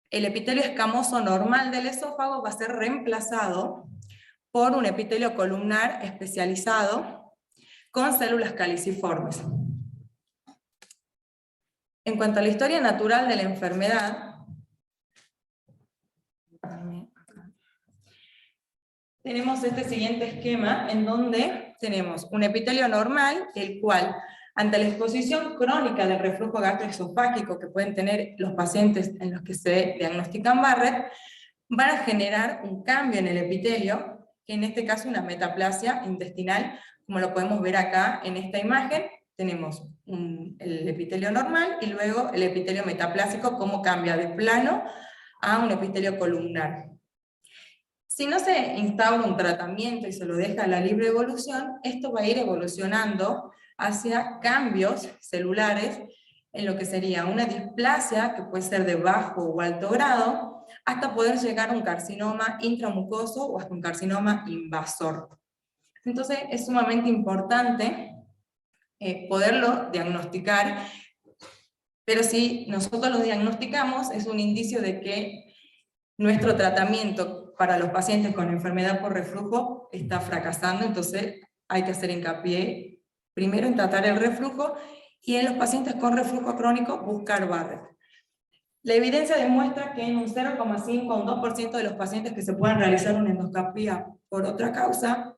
el epitelio escamoso normal del esófago va a ser reemplazado por un epitelio columnar especializado con células caliciformes. En cuanto a la historia natural de la enfermedad, tenemos este siguiente esquema en donde tenemos un epitelio normal, el cual, ante la exposición crónica del reflujo gastroesofágico que pueden tener los pacientes en los que se diagnostican Barrett, van a generar un cambio en el epitelio, que en este caso una metaplasia intestinal, como lo podemos ver acá en esta imagen. Tenemos el epitelio normal y luego el epitelio metaplásico, cómo cambia de plano a un epitelio columnar. Si no se instaura un tratamiento y se lo deja a la libre evolución, esto va a ir evolucionando hacia cambios celulares en lo que sería una displasia, que puede ser de bajo o alto grado, hasta poder llegar a un carcinoma intramucoso o hasta un carcinoma invasor. Entonces es sumamente importante poderlo diagnosticar, pero si nosotros lo diagnosticamos es un indicio de que nuestro tratamiento para los pacientes con enfermedad por reflujo está fracasando, entonces hay que hacer hincapié primero en tratar el reflujo y en los pacientes con reflujo crónico buscar Barrett. La evidencia demuestra que en un 0,5 a un 2% de los pacientes que se puedan realizar una endoscopia por otra causa,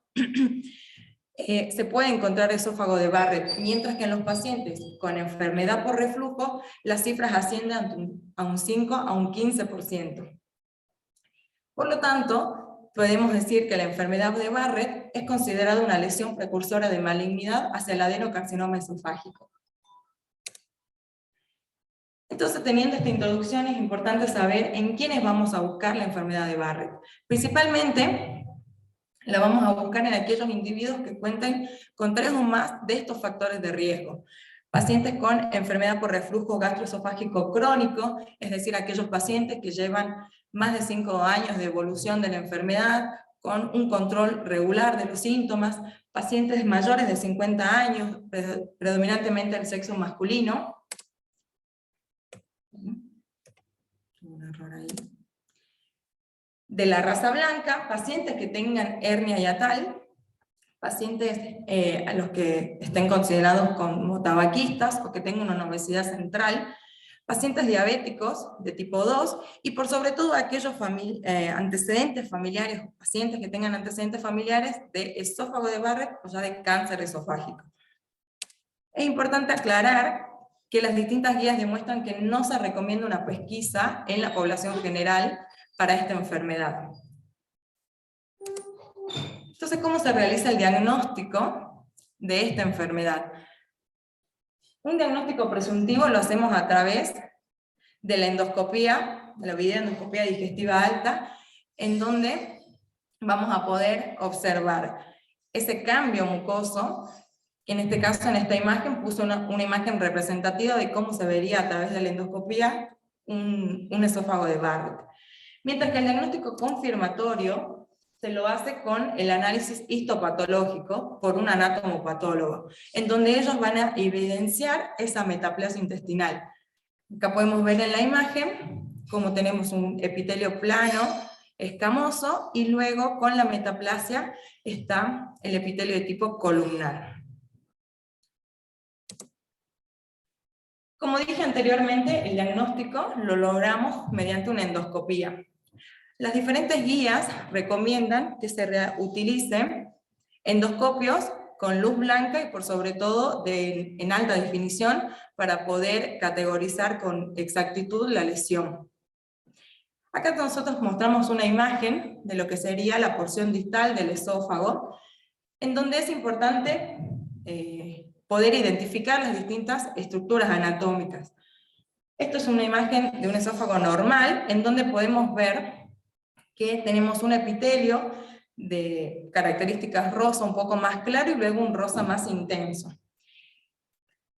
se puede encontrar esófago de Barrett, mientras que en los pacientes con enfermedad por reflujo, las cifras ascienden a un 5 a un 15%. Por lo tanto, podemos decir que la enfermedad de Barrett es considerada una lesión precursora de malignidad hacia el adenocarcinoma esofágico. Entonces, teniendo esta introducción, es importante saber en quiénes vamos a buscar la enfermedad de Barrett. Principalmente, la vamos a buscar en aquellos individuos que cuenten con 3 o más de estos factores de riesgo. Pacientes con enfermedad por reflujo gastroesofágico crónico, es decir, aquellos pacientes que llevan más de 5 años de evolución de la enfermedad, con un control regular de los síntomas, pacientes mayores de 50 años, predominantemente del sexo masculino. Un error ahí. De la raza blanca, pacientes que tengan hernia hiatal, pacientes a los que estén considerados como tabaquistas o que tengan una obesidad central, pacientes diabéticos de tipo 2 y por sobre todo aquellos antecedentes familiares, pacientes que tengan antecedentes familiares de esófago de Barrett o ya de cáncer esofágico. Es importante aclarar que las distintas guías demuestran que no se recomienda una pesquisa en la población general para esta enfermedad. Entonces, ¿cómo se realiza el diagnóstico de esta enfermedad? Un diagnóstico presuntivo lo hacemos a través de la endoscopía, de la videoendoscopía digestiva alta, en donde vamos a poder observar ese cambio mucoso. En este caso, en esta imagen, puso una imagen representativa de cómo se vería a través de la endoscopía un esófago de Barrett. Mientras que el diagnóstico confirmatorio se lo hace con el análisis histopatológico por un anatomopatólogo, en donde ellos van a evidenciar esa metaplasia intestinal. Acá podemos ver en la imagen cómo tenemos un epitelio plano, escamoso, y luego con la metaplasia está el epitelio de tipo columnar. Como dije anteriormente, el diagnóstico lo logramos mediante una endoscopía. Las diferentes guías recomiendan que se utilicen endoscopios con luz blanca y por sobre todo en alta definición para poder categorizar con exactitud la lesión. Acá nosotros mostramos una imagen de lo que sería la porción distal del esófago, en donde es importante poder identificar las distintas estructuras anatómicas. Esto es una imagen de un esófago normal, en donde podemos ver que tenemos un epitelio de características rosa un poco más claro y luego un rosa más intenso.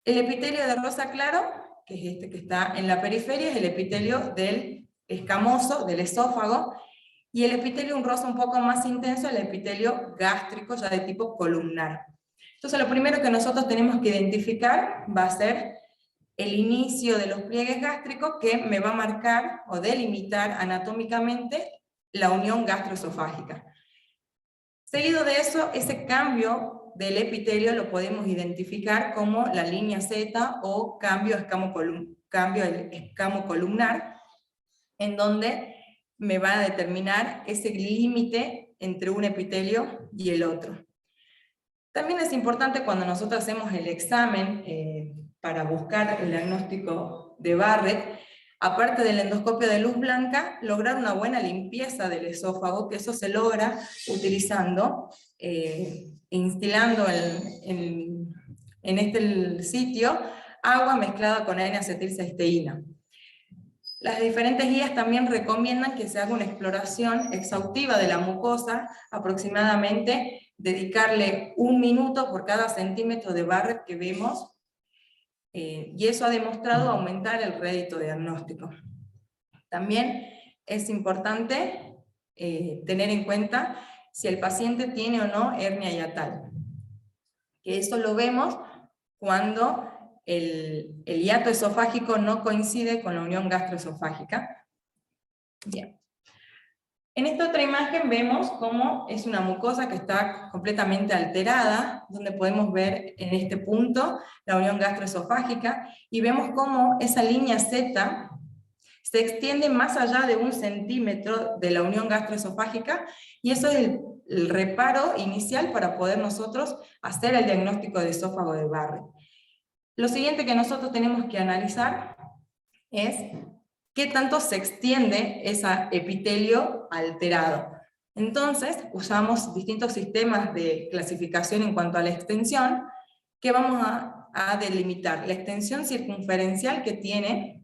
El epitelio de rosa claro, que es este que está en la periferia, es el epitelio del escamoso, del esófago, y el epitelio un rosa un poco más intenso, el epitelio gástrico, ya de tipo columnar. Entonces lo primero que nosotros tenemos que identificar va a ser el inicio de los pliegues gástricos que me va a marcar o delimitar anatómicamente la unión gastroesofágica. Seguido de eso, ese cambio del epitelio lo podemos identificar como la línea Z o cambio escamocolumnar, en donde me va a determinar ese límite entre un epitelio y el otro. También es importante cuando nosotros hacemos el examen para buscar el diagnóstico de Barrett, aparte del endoscopio de luz blanca, lograr una buena limpieza del esófago, que eso se logra utilizando, instilando en este sitio agua mezclada con N-acetilcisteína. Las diferentes guías también recomiendan que se haga una exploración exhaustiva de la mucosa, aproximadamente dedicarle 1 minuto por cada centímetro de Barrett que vemos, y eso ha demostrado aumentar el rédito diagnóstico. También es importante tener en cuenta si el paciente tiene o no hernia hiatal. Que eso lo vemos cuando el hiato esofágico no coincide con la unión gastroesofágica. Bien. En esta otra imagen vemos cómo es una mucosa que está completamente alterada, donde podemos ver en este punto la unión gastroesofágica, y vemos cómo esa línea Z se extiende más allá de 1 centímetro de la unión gastroesofágica, y eso es el reparo inicial para poder nosotros hacer el diagnóstico de esófago de Barrett. Lo siguiente que nosotros tenemos que analizar es qué tanto se extiende ese epitelio alterado. Entonces, usamos distintos sistemas de clasificación en cuanto a la extensión, que vamos a delimitar la extensión circunferencial que tiene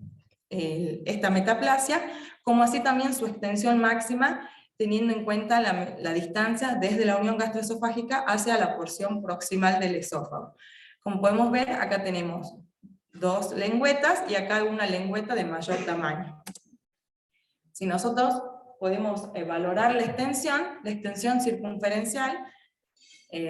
esta metaplasia, como así también su extensión máxima, teniendo en cuenta la distancia desde la unión gastroesofágica hacia la porción proximal del esófago. Como podemos ver, acá tenemos 2 lengüetas y acá una lengüeta de mayor tamaño. Si nosotros podemos valorar la extensión circunferencial,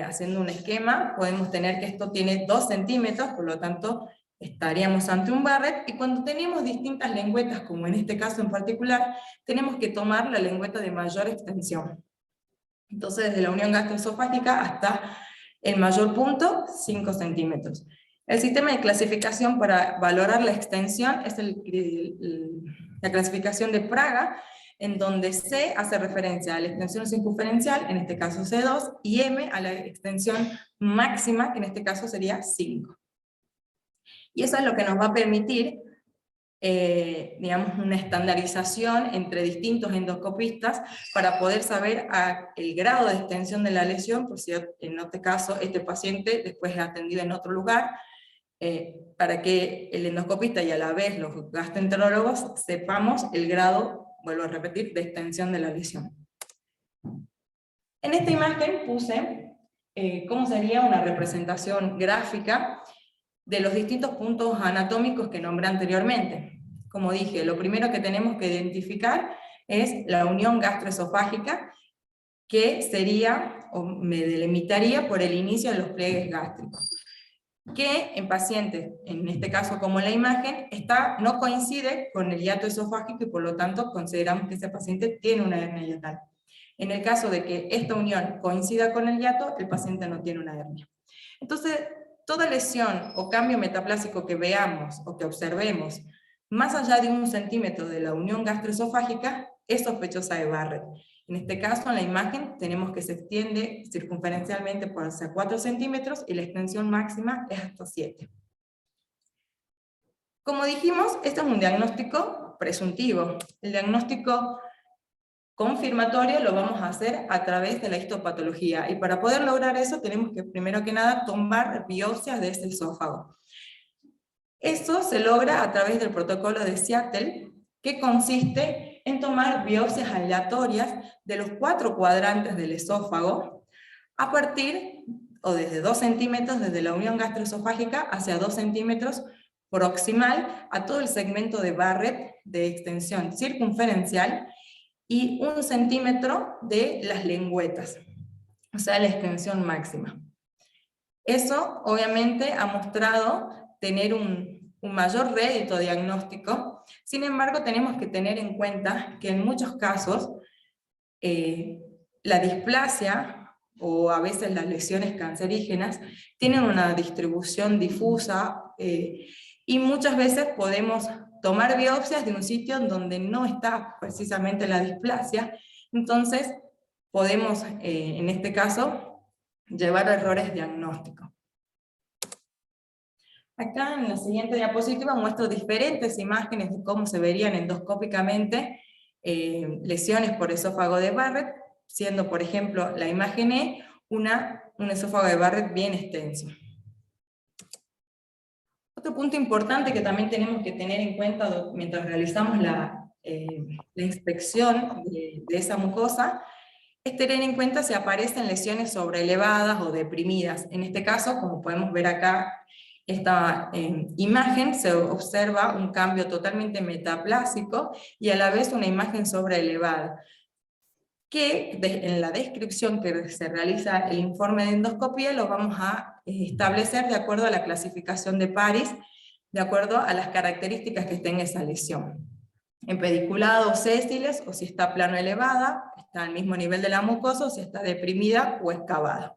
haciendo un esquema, podemos tener que esto tiene 2 centímetros, por lo tanto estaríamos ante un Barrett, y cuando tenemos distintas lengüetas, como en este caso en particular, tenemos que tomar la lengüeta de mayor extensión. Entonces, desde la unión gastroesofágica hasta el mayor punto, 5 centímetros. El sistema de clasificación para valorar la extensión es la clasificación de Praga, en donde C hace referencia a la extensión circunferencial, en este caso C2, y M a la extensión máxima, que en este caso sería 5. Y eso es lo que nos va a permitir, digamos, una estandarización entre distintos endoscopistas para poder saber el grado de extensión de la lesión, por si en este caso este paciente después es atendido en otro lugar, para que el endoscopista y a la vez los gastroenterólogos sepamos el grado, vuelvo a repetir, de extensión de la lesión. En esta imagen puse cómo sería una representación gráfica de los distintos puntos anatómicos que nombré anteriormente. Como dije, lo primero que tenemos que identificar es la unión gastroesofágica, que sería, o me delimitaría por el inicio de los pliegues gástricos, que en pacientes, en este caso como la imagen, no coincide con el hiato esofágico, y por lo tanto consideramos que ese paciente tiene una hernia hiatal. En el caso de que esta unión coincida con el hiato, el paciente no tiene una hernia. Entonces, toda lesión o cambio metaplásico que veamos o que observemos más allá de 1 centímetro de la unión gastroesofágica es sospechosa de Barrett. En este caso, en la imagen, tenemos que se extiende circunferencialmente por hacia 4 centímetros y la extensión máxima es hasta 7. Como dijimos, esto es un diagnóstico presuntivo. El diagnóstico confirmatorio lo vamos a hacer a través de la histopatología, y para poder lograr eso tenemos que, primero que nada, tomar biopsias de ese esófago. Esto se logra a través del protocolo de Seattle, que consiste en tomar biopsias aleatorias de los 4 cuadrantes del esófago, a partir, o desde 2 centímetros desde la unión gastroesofágica hacia 2 centímetros proximal a todo el segmento de Barrett de extensión circunferencial, y 1 centímetro de las lengüetas, o sea, la extensión máxima. Eso, obviamente, ha mostrado tener un un mayor rédito diagnóstico. Sin embargo, tenemos que tener en cuenta que en muchos casos la displasia o a veces las lesiones cancerígenas tienen una distribución difusa y muchas veces podemos tomar biopsias de un sitio en donde no está precisamente la displasia, entonces podemos en este caso llevar a errores diagnósticos. Acá en la siguiente diapositiva muestro diferentes imágenes de cómo se verían endoscópicamente lesiones por esófago de Barrett, siendo por ejemplo la imagen E un esófago de Barrett bien extenso. Otro punto importante que también tenemos que tener en cuenta mientras realizamos la inspección de esa mucosa es tener en cuenta si aparecen lesiones sobreelevadas o deprimidas. En este caso, como podemos ver acá, esta imagen se observa un cambio totalmente metaplásico y a la vez una imagen sobreelevada, que en la descripción que se realiza el informe de endoscopía lo vamos a establecer de acuerdo a la clasificación de Paris, de acuerdo a las características que tenga esa lesión. En pediculado o sésiles, o si está plano elevada, está al mismo nivel de la mucosa, o si está deprimida o excavada.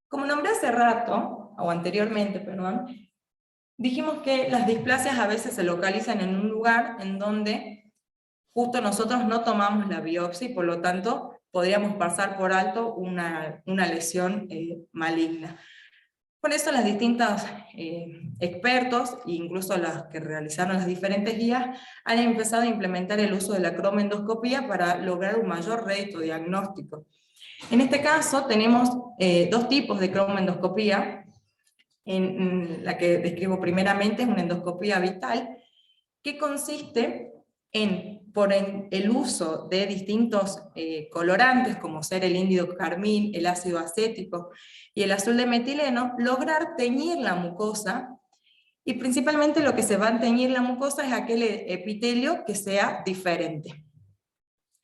Como nombré hace rato, o anteriormente, perdón, dijimos que las displasias a veces se localizan en un lugar en donde justo nosotros no tomamos la biopsia y por lo tanto podríamos pasar por alto una lesión maligna. Por eso las distintas expertos, incluso las que realizaron las diferentes guías, han empezado a implementar el uso de la cromoendoscopía para lograr un mayor rédito diagnóstico. En este caso tenemos dos tipos de cromoendoscopía. En la que describo primeramente es una endoscopía vital, que consiste por el uso de distintos colorantes, como ser el índigo carmín, el ácido acético y el azul de metileno, lograr teñir la mucosa, y principalmente lo que se va a teñir la mucosa es aquel epitelio que sea diferente.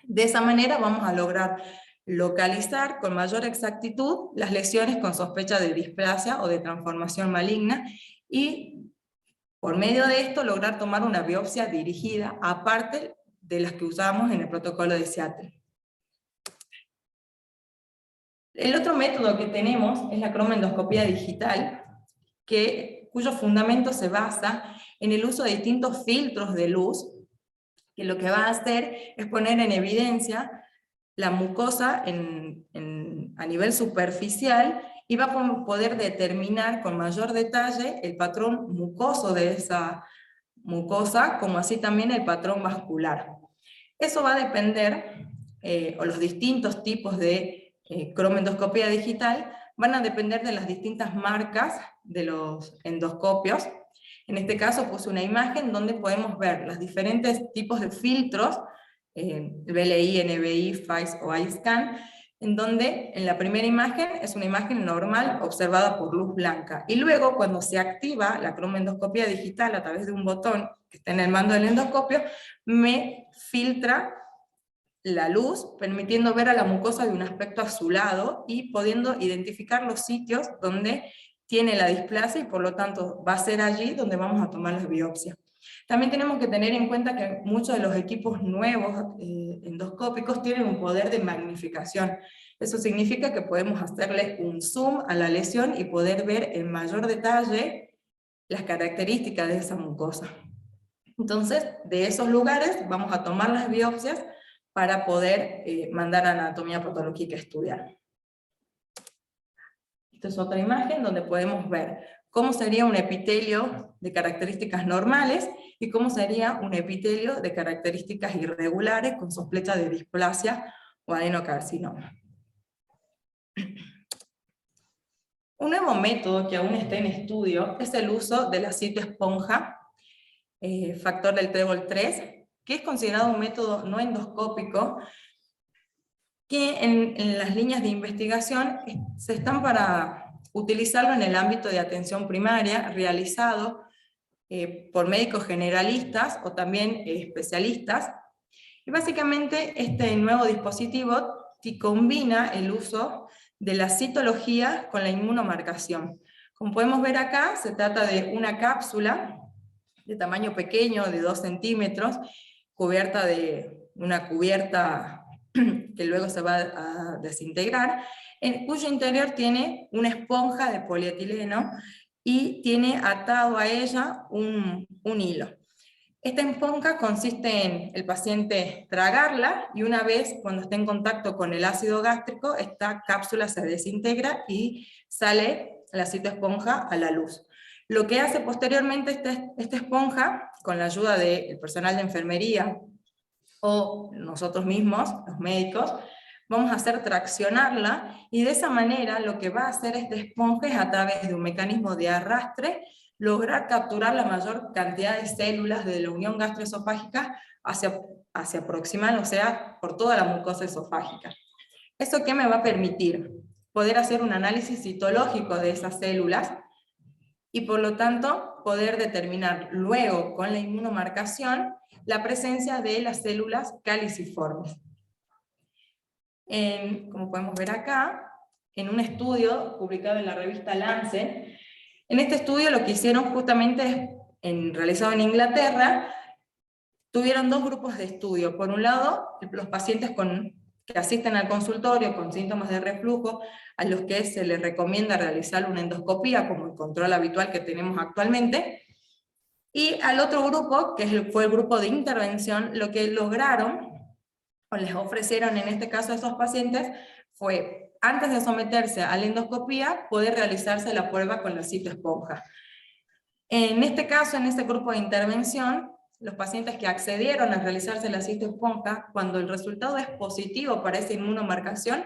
De esa manera vamos a lograr localizar con mayor exactitud las lesiones con sospecha de displasia o de transformación maligna, y por medio de esto lograr tomar una biopsia dirigida, aparte de las que usamos en el protocolo de Seattle. El otro método que tenemos es la cromoendoscopía digital, cuyo fundamento se basa en el uso de distintos filtros de luz, que lo que va a hacer es poner en evidencia la mucosa a nivel superficial, y va a poder determinar con mayor detalle el patrón mucoso de esa mucosa, como así también el patrón vascular. Eso va a depender, o los distintos tipos de cromoendoscopía digital, van a depender de las distintas marcas de los endoscopios. En este caso puse una imagen donde podemos ver los diferentes tipos de filtros, BLI, NBI, FAIS o iScan, en donde en la primera imagen es una imagen normal observada por luz blanca, y luego cuando se activa la cromoendoscopía digital a través de un botón que está en el mando del endoscopio, me filtra la luz, permitiendo ver a la mucosa de un aspecto azulado y pudiendo identificar los sitios donde tiene la displasia, y por lo tanto va a ser allí donde vamos a tomar las biopsias. También tenemos que tener en cuenta que muchos de los equipos nuevos endoscópicos tienen un poder de magnificación. Eso significa que podemos hacerle un zoom a la lesión y poder ver en mayor detalle las características de esa mucosa. Entonces, de esos lugares vamos a tomar las biopsias para poder mandar a anatomía patológica a estudiar. Esta es otra imagen donde podemos ver cómo sería un epitelio de características normales y cómo sería un epitelio de características irregulares con sospecha de displasia o adenocarcinoma. Un nuevo método que aún está en estudio es el uso de la citoesponja, factor del trébol 3, que es considerado un método no endoscópico, que en las líneas de investigación se están para utilizarlo en el ámbito de atención primaria, realizado por médicos generalistas o también especialistas. Y básicamente este nuevo dispositivo combina el uso de la citología con la inmunomarcación, Como podemos ver acá, se trata de una cápsula de tamaño pequeño, de 2 centímetros, cubierta de una cubierta que luego se va a desintegrar, en cuyo interior tiene una esponja de polietileno y tiene atado a ella un hilo. Esta esponja consiste en el paciente tragarla, y una vez cuando esté en contacto con el ácido gástrico, esta cápsula se desintegra y sale la citoesponja a la luz. Lo que hace posteriormente esta esponja, con la ayuda del personal de enfermería o nosotros mismos, los médicos, vamos a hacer traccionarla, y de esa manera lo que va a hacer esta esponja es, a través de un mecanismo de arrastre, lograr capturar la mayor cantidad de células de la unión gastroesofágica hacia proximal, o sea, por toda la mucosa esofágica. ¿Eso qué me va a permitir? Poder hacer un análisis citológico de esas células, y por lo tanto poder determinar luego con la inmunomarcación la presencia de las células caliciformes. Como podemos ver acá, en un estudio publicado en la revista Lancet, en este estudio lo que hicieron justamente, realizado en Inglaterra, tuvieron 2 grupos de estudio. Por un lado, los pacientes que asisten al consultorio con síntomas de reflujo, a los que se les recomienda realizar una endoscopía como el control habitual que tenemos actualmente, y al otro grupo, que fue el grupo de intervención, lo que lograron, o les ofrecieron en este caso a esos pacientes, fue, antes de someterse a la endoscopía, poder realizarse la prueba con la citoesponja. En este caso, en este grupo de intervención, los pacientes que accedieron a realizarse la citoesponja, cuando el resultado es positivo para esa inmunomarcación,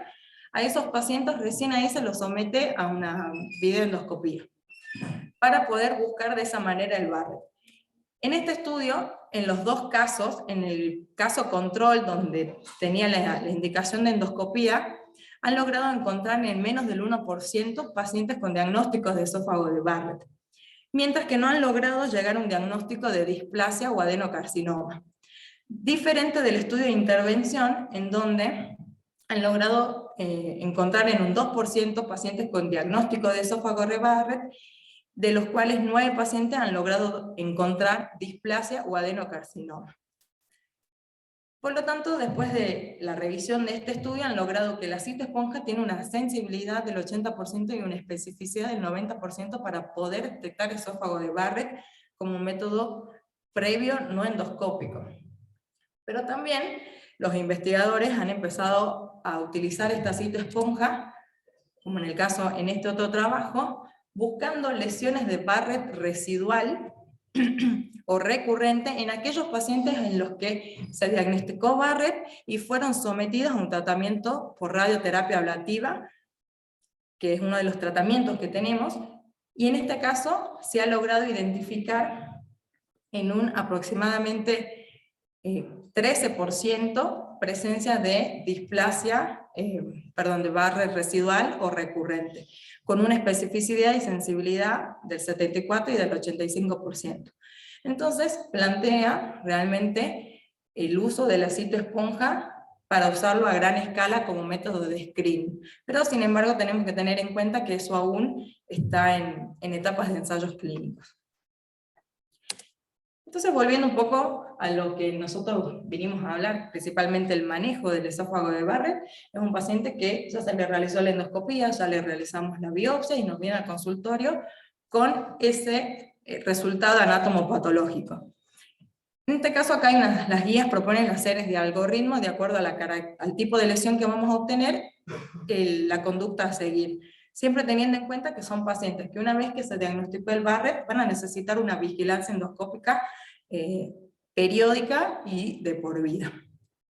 a esos pacientes recién ahí se los somete a una videoendoscopía, para poder buscar de esa manera el Barrett. En este estudio, en los 2 casos, en el caso control, donde tenía la indicación de endoscopía, han logrado encontrar en menos del 1% pacientes con diagnósticos de esófago de Barrett, mientras que no han logrado llegar a un diagnóstico de displasia o adenocarcinoma. Diferente del estudio de intervención, en donde han logrado encontrar en un 2% pacientes con diagnóstico de esófago de Barrett, de los cuales 9 pacientes han logrado encontrar displasia o adenocarcinoma. Por lo tanto, después de la revisión de este estudio, han logrado que la citoesponja tiene una sensibilidad del 80% y una especificidad del 90% para poder detectar esófago de Barrett como un método previo no endoscópico. Pero también los investigadores han empezado a utilizar esta citoesponja, como en el caso en este otro trabajo, buscando lesiones de Barrett residual o recurrente en aquellos pacientes en los que se diagnosticó Barrett y fueron sometidos a un tratamiento por radioterapia ablativa, que es uno de los tratamientos que tenemos, y en este caso se ha logrado identificar en un aproximadamente 13% presencia de displasia, de Barrett residual o recurrente, con una especificidad y sensibilidad del 74 y del 85%. Entonces plantea realmente el uso de la citoesponja para usarlo a gran escala como método de screening. Pero sin embargo tenemos que tener en cuenta que eso aún está en etapas de ensayos clínicos. Entonces, volviendo un poco a lo que nosotros vinimos a hablar, principalmente el manejo del esófago de Barrett, es un paciente que ya se le realizó la endoscopía, ya le realizamos la biopsia y nos viene al consultorio con ese resultado anatomopatológico. En este caso acá hay las guías proponen las series de algoritmos de acuerdo a al tipo de lesión que vamos a obtener, la conducta a seguir. Siempre teniendo en cuenta que son pacientes que una vez que se diagnosticó el Barrett van a necesitar una vigilancia endoscópica periódica y de por vida.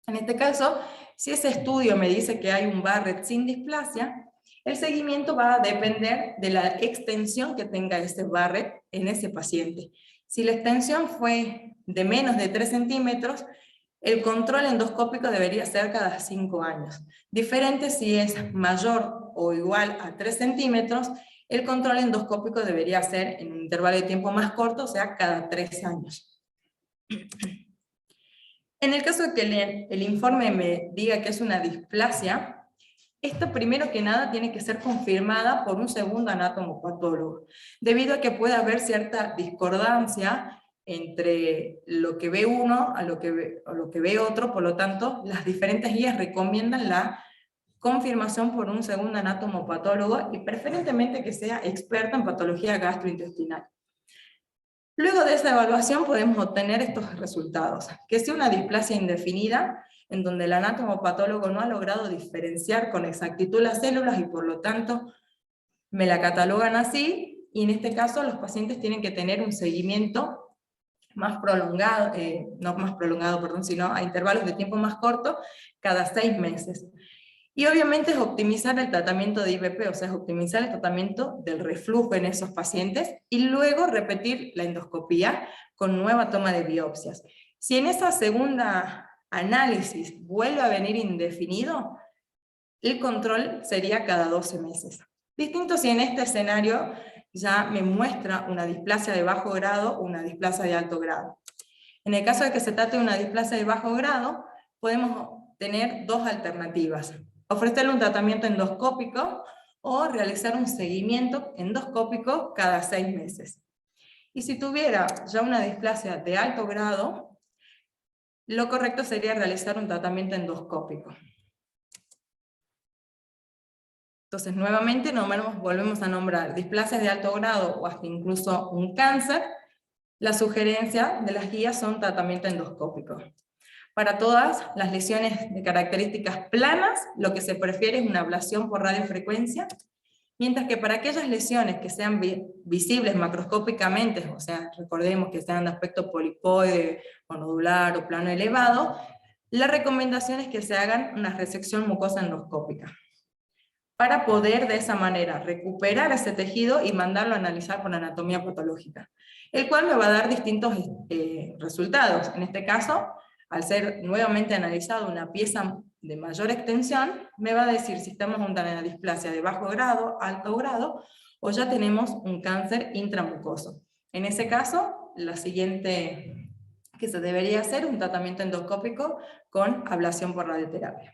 En este caso, si ese estudio me dice que hay un Barrett sin displasia, el seguimiento va a depender de la extensión que tenga ese Barrett en ese paciente. Si la extensión fue de menos de 3 centímetros, el control endoscópico debería ser cada 5 años. Diferente si es mayor o igual a 3 centímetros, el control endoscópico debería ser en un intervalo de tiempo más corto, o sea, cada 3 años. En el caso de que el informe me diga que es una displasia, Esta, primero que nada, tiene que ser confirmada por un segundo anatomopatólogo, debido a que puede haber cierta discordancia entre lo que ve uno a lo que ve otro. Por lo tanto, las diferentes guías recomiendan la confirmación por un segundo anatomopatólogo, y preferentemente que sea experto en patología gastrointestinal. Luego de esa evaluación podemos obtener estos resultados: que sea una displasia indefinida, en donde el anatomopatólogo no ha logrado diferenciar con exactitud las células y por lo tanto me la catalogan así, y en este caso los pacientes tienen que tener un seguimiento más prolongado, no más prolongado, perdón, sino a intervalos de tiempo más cortos, cada 6 meses. Y obviamente es optimizar el tratamiento de IBP, o sea, es optimizar el tratamiento del reflujo en esos pacientes, y luego repetir la endoscopía con nueva toma de biopsias. Si en esa segunda análisis vuelve a venir indefinido, el control sería cada 12 meses. Distinto si en este escenario ya me muestra una displasia de bajo grado o una displasia de alto grado. En el caso de que se trate de una displasia de bajo grado, podemos tener dos alternativas: ofrecerle un tratamiento endoscópico o realizar un seguimiento endoscópico cada 6 meses. Y si tuviera ya una displasia de alto grado, lo correcto sería realizar un tratamiento endoscópico. Entonces, nuevamente volvemos a nombrar displasias de alto grado o hasta incluso un cáncer. La sugerencia de las guías son tratamiento endoscópico. Para todas las lesiones de características planas, lo que se prefiere es una ablación por radiofrecuencia, mientras que para aquellas lesiones que sean visibles macroscópicamente, o sea, recordemos que sean de aspecto polipoide, o nodular, o plano elevado, la recomendación es que se hagan una resección mucosa endoscópica, para poder de esa manera recuperar ese tejido y mandarlo a analizar por anatomía patológica, el cual me va a dar distintos resultados. En este caso, al ser nuevamente analizado una pieza de mayor extensión, me va a decir si estamos ante una displasia de bajo grado, alto grado, o ya tenemos un cáncer intramucoso. En ese caso, la siguiente que se debería hacer, un tratamiento endoscópico con ablación por radioterapia.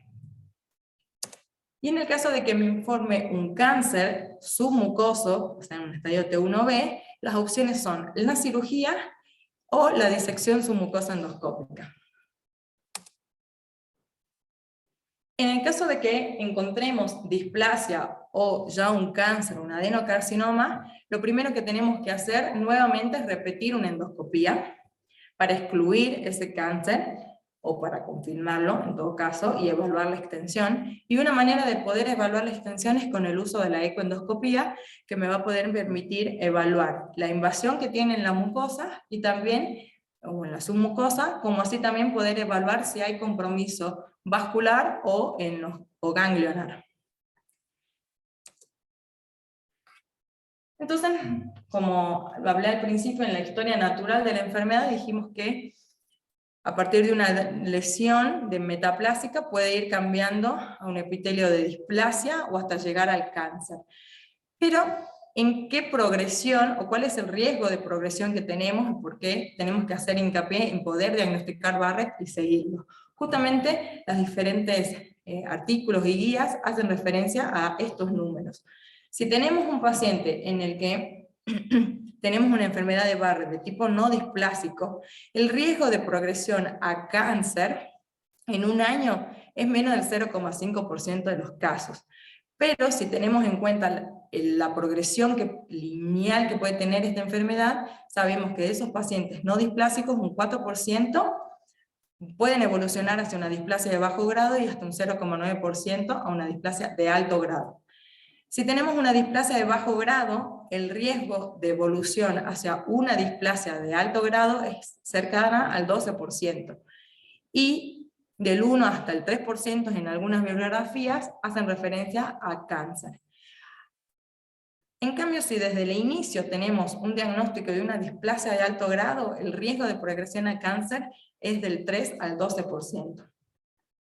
Y en el caso de que me informe un cáncer submucoso, o sea, en un estadio T1B, las opciones son la cirugía o la disección submucosa endoscópica. En el caso de que encontremos displasia o ya un cáncer, un adenocarcinoma, lo primero que tenemos que hacer nuevamente es repetir una endoscopía para excluir ese cáncer, o para confirmarlo en todo caso, y evaluar la extensión. Y una manera de poder evaluar la extensión es con el uso de la ecoendoscopía, que me va a poder permitir evaluar la invasión que tiene en la mucosa y también, o en la submucosa, como así también poder evaluar si hay compromiso vascular o ganglionar. Entonces, como lo hablé al principio, en la historia natural de la enfermedad dijimos que a partir de una lesión de metaplásica puede ir cambiando a un epitelio de displasia o hasta llegar al cáncer. Pero, ¿en qué progresión o cuál es el riesgo de progresión que tenemos y por qué tenemos que hacer hincapié en poder diagnosticar Barrett y seguirlo? Justamente los diferentes artículos y guías hacen referencia a estos números. Si tenemos un paciente en el que tenemos una enfermedad de Barrett de tipo no displásico, el riesgo de progresión a cáncer en un año es menos del 0,5% de los casos. Pero si tenemos en cuenta la progresión lineal que puede tener esta enfermedad, sabemos que de esos pacientes no displásicos, un 4% pueden evolucionar hacia una displasia de bajo grado y hasta un 0,9% a una displasia de alto grado. Si tenemos una displasia de bajo grado, el riesgo de evolución hacia una displasia de alto grado es cercana al 12%. Y del 1 hasta el 3% en algunas bibliografías hacen referencia a cáncer. En cambio, si desde el inicio tenemos un diagnóstico de una displasia de alto grado, el riesgo de progresión a cáncer es del 3 al 12%.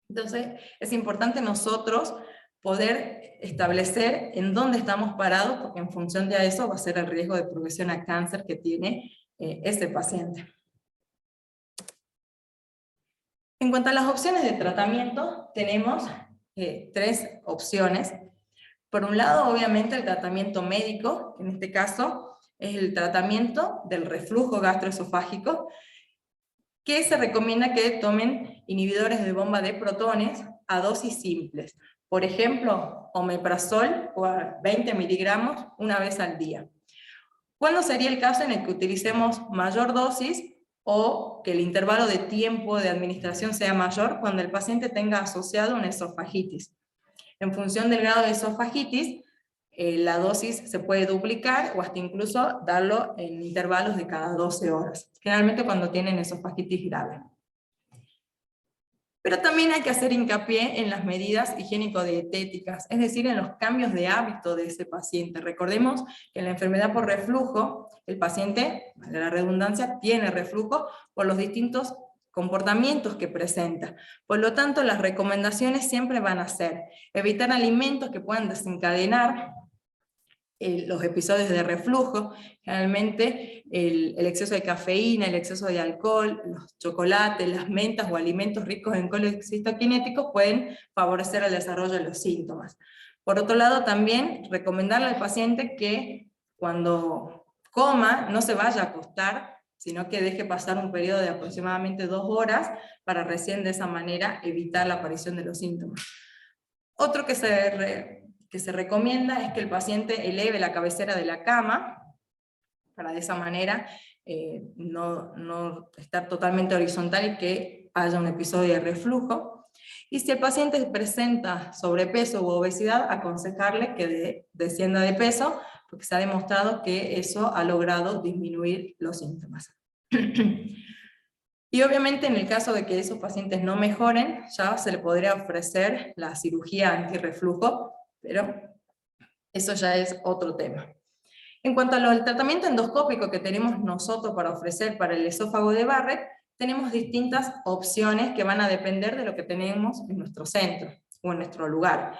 Entonces, es importante nosotros poder establecer en dónde estamos parados, porque en función de eso va a ser el riesgo de progresión a cáncer que tiene ese paciente. En cuanto a las opciones de tratamiento, tenemos tres opciones. Por un lado, obviamente, el tratamiento médico, que en este caso es el tratamiento del reflujo gastroesofágico, que se recomienda que tomen inhibidores de bomba de protones a dosis simples. Por ejemplo, omeprazol o a 20 miligramos una vez al día. ¿Cuándo sería el caso en el que utilicemos mayor dosis o que el intervalo de tiempo de administración sea mayor? Cuando el paciente tenga asociado una esofagitis. En función del grado de esofagitis, la dosis se puede duplicar o hasta incluso darlo en intervalos de cada 12 horas, generalmente cuando tienen esofagitis grave. Pero también hay que hacer hincapié en las medidas higiénico-dietéticas, es decir, en los cambios de hábito de ese paciente. Recordemos que en la enfermedad por reflujo, el paciente, de la redundancia, tiene reflujo por los distintos comportamientos que presenta. Por lo tanto, las recomendaciones siempre van a ser evitar alimentos que puedan desencadenar los episodios de reflujo, generalmente el exceso de cafeína, el exceso de alcohol, los chocolates, las mentas o alimentos ricos en colecistoquinéticos pueden favorecer el desarrollo de los síntomas. Por otro lado, también recomendarle al paciente que cuando coma no se vaya a acostar, sino que deje pasar un periodo de aproximadamente 2 horas para recién de esa manera evitar la aparición de los síntomas. Otro que se recomienda es que el paciente eleve la cabecera de la cama, para de esa manera no estar totalmente horizontal y que haya un episodio de reflujo. Y si el paciente presenta sobrepeso u obesidad, aconsejarle que descienda de peso, porque se ha demostrado que eso ha logrado disminuir los síntomas. Y obviamente en el caso de que esos pacientes no mejoren, ya se le podría ofrecer la cirugía antirreflujo, pero eso ya es otro tema. En cuanto al tratamiento endoscópico que tenemos nosotros para ofrecer para el esófago de Barrett, tenemos distintas opciones que van a depender de lo que tenemos en nuestro centro o en nuestro lugar.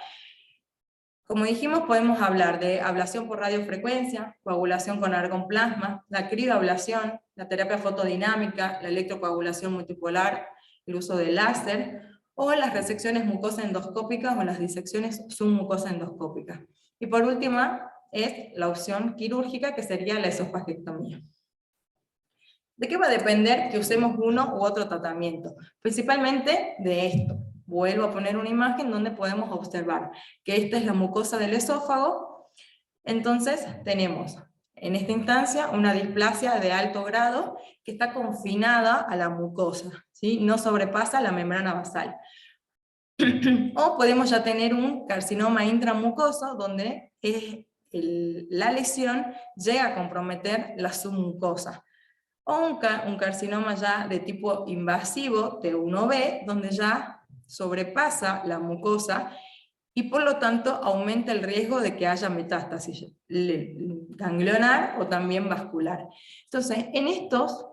Como dijimos, podemos hablar de ablación por radiofrecuencia, coagulación con argonplasma, la crioablación, la terapia fotodinámica, la electrocoagulación multipolar, el uso de láser, o las resecciones mucosas endoscópicas o las disecciones submucosas endoscópicas. Y por último, es la opción quirúrgica, que sería la esofagectomía. ¿De qué va a depender que usemos uno u otro tratamiento? Principalmente de esto. Vuelvo a poner una imagen donde podemos observar que esta es la mucosa del esófago. Entonces tenemos en esta instancia una displasia de alto grado que está confinada a la mucosa, ¿sí? No sobrepasa la membrana basal. O podemos ya tener un carcinoma intramucoso donde la lesión llega a comprometer la submucosa. O un carcinoma ya de tipo invasivo, T1B, donde ya sobrepasa la mucosa y por lo tanto aumenta el riesgo de que haya metástasis ganglionar o también vascular. Entonces, en estos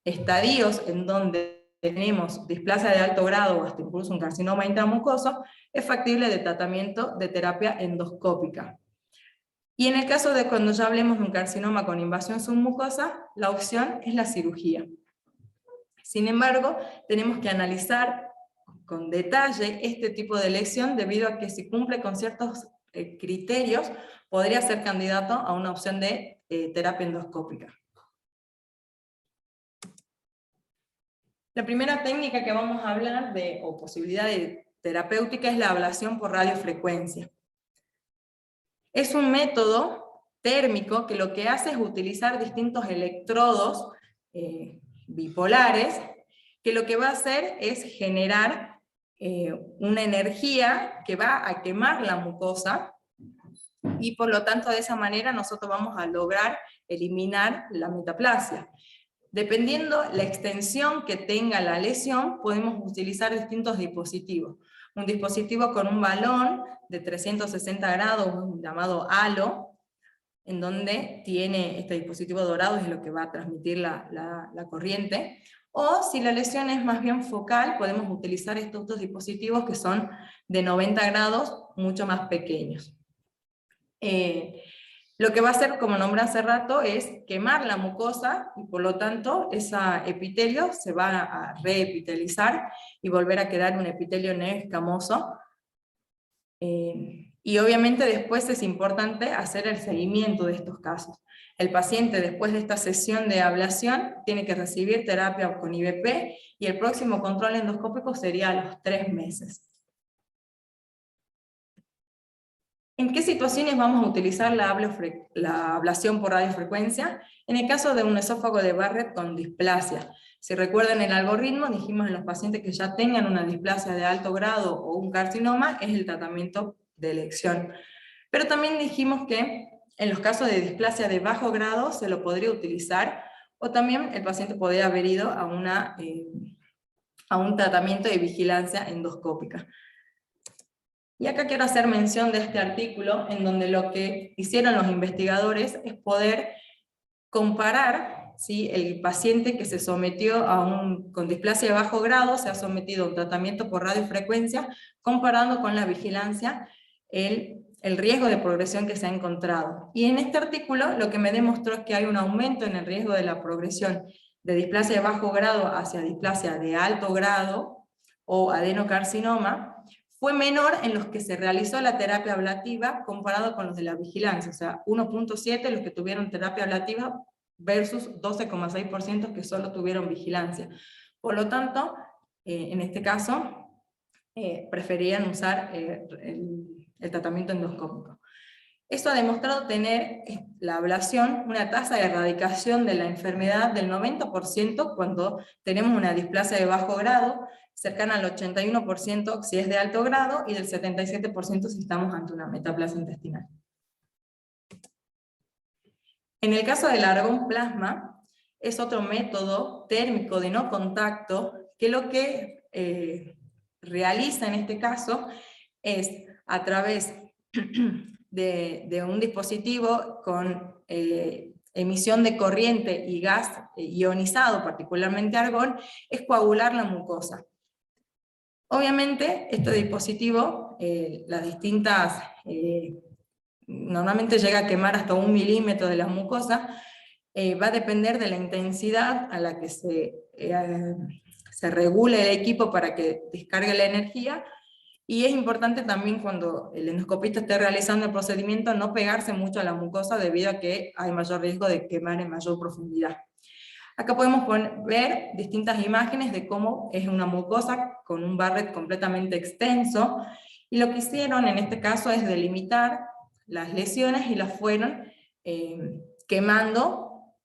estadios en donde tenemos displasia de alto grado o hasta incluso un carcinoma intramucoso, es factible de tratamiento de terapia endoscópica. Y en el caso de cuando ya hablemos de un carcinoma con invasión submucosa, la opción es la cirugía. Sin embargo, tenemos que analizar con detalle este tipo de lesión debido a que si cumple con ciertos criterios, podría ser candidato a una opción de terapia endoscópica. La primera técnica que vamos a hablar o posibilidad de terapéutica es la ablación por radiofrecuencia. Es un método térmico que lo que hace es utilizar distintos electrodos bipolares, que lo que va a hacer es generar una energía que va a quemar la mucosa, y por lo tanto de esa manera nosotros vamos a lograr eliminar la metaplasia. Dependiendo la extensión que tenga la lesión, podemos utilizar distintos dispositivos. Un dispositivo con un balón de 360 grados, llamado halo, en donde tiene este dispositivo dorado, es lo que va a transmitir la corriente. O si la lesión es más bien focal, podemos utilizar estos dos dispositivos que son de 90 grados, mucho más pequeños. Lo que va a hacer, como nombré hace rato, es quemar la mucosa, y por lo tanto ese epitelio se va a reepitelizar y volver a quedar un epitelio no escamoso, Y obviamente después es importante hacer el seguimiento de estos casos. El paciente después de esta sesión de ablación tiene que recibir terapia con IVP y el próximo control endoscópico sería a los 3 meses. ¿En qué situaciones vamos a utilizar la ablación por radiofrecuencia? En el caso de un esófago de Barrett con displasia. Si recuerdan el algoritmo, dijimos en los pacientes que ya tengan una displasia de alto grado o un carcinoma, es el tratamiento de elección. Pero también dijimos que en los casos de displasia de bajo grado se lo podría utilizar, o también el paciente podría haber ido a un tratamiento de vigilancia endoscópica. Y acá quiero hacer mención de este artículo, en donde lo que hicieron los investigadores es poder comparar, ¿sí?, el paciente que se sometió con displasia de bajo grado, se ha sometido a un tratamiento por radiofrecuencia, comparando con la vigilancia, el riesgo de progresión que se ha encontrado. Y en este artículo lo que me demostró es que hay un aumento en el riesgo de la progresión de displasia de bajo grado hacia displasia de alto grado o adenocarcinoma, fue menor en los que se realizó la terapia ablativa comparado con los de la vigilancia, o sea, 1.7 los que tuvieron terapia ablativa versus 12,6% que solo tuvieron vigilancia. Por lo tanto, en este caso, preferían usar el tratamiento endoscópico. Esto ha demostrado tener la ablación una tasa de erradicación de la enfermedad del 90% cuando tenemos una displasia de bajo grado, cercana al 81% si es de alto grado, y del 77% si estamos ante una metaplasia intestinal. En el caso del argón plasma, es otro método térmico de no contacto, que lo que realiza en este caso es, a través de un dispositivo con emisión de corriente y gas ionizado, particularmente argón, es coagular la mucosa. Obviamente, este dispositivo, las distintas, normalmente llega a quemar hasta 1 milímetro de la mucosa, va a depender de la intensidad a la que se regule el equipo para que descargue la energía, y es importante también cuando el endoscopista esté realizando el procedimiento no pegarse mucho a la mucosa debido a que hay mayor riesgo de quemar en mayor profundidad. Acá podemos ver distintas imágenes de cómo es una mucosa con un Barrett completamente extenso, y lo que hicieron en este caso es delimitar las lesiones y las fueron quemando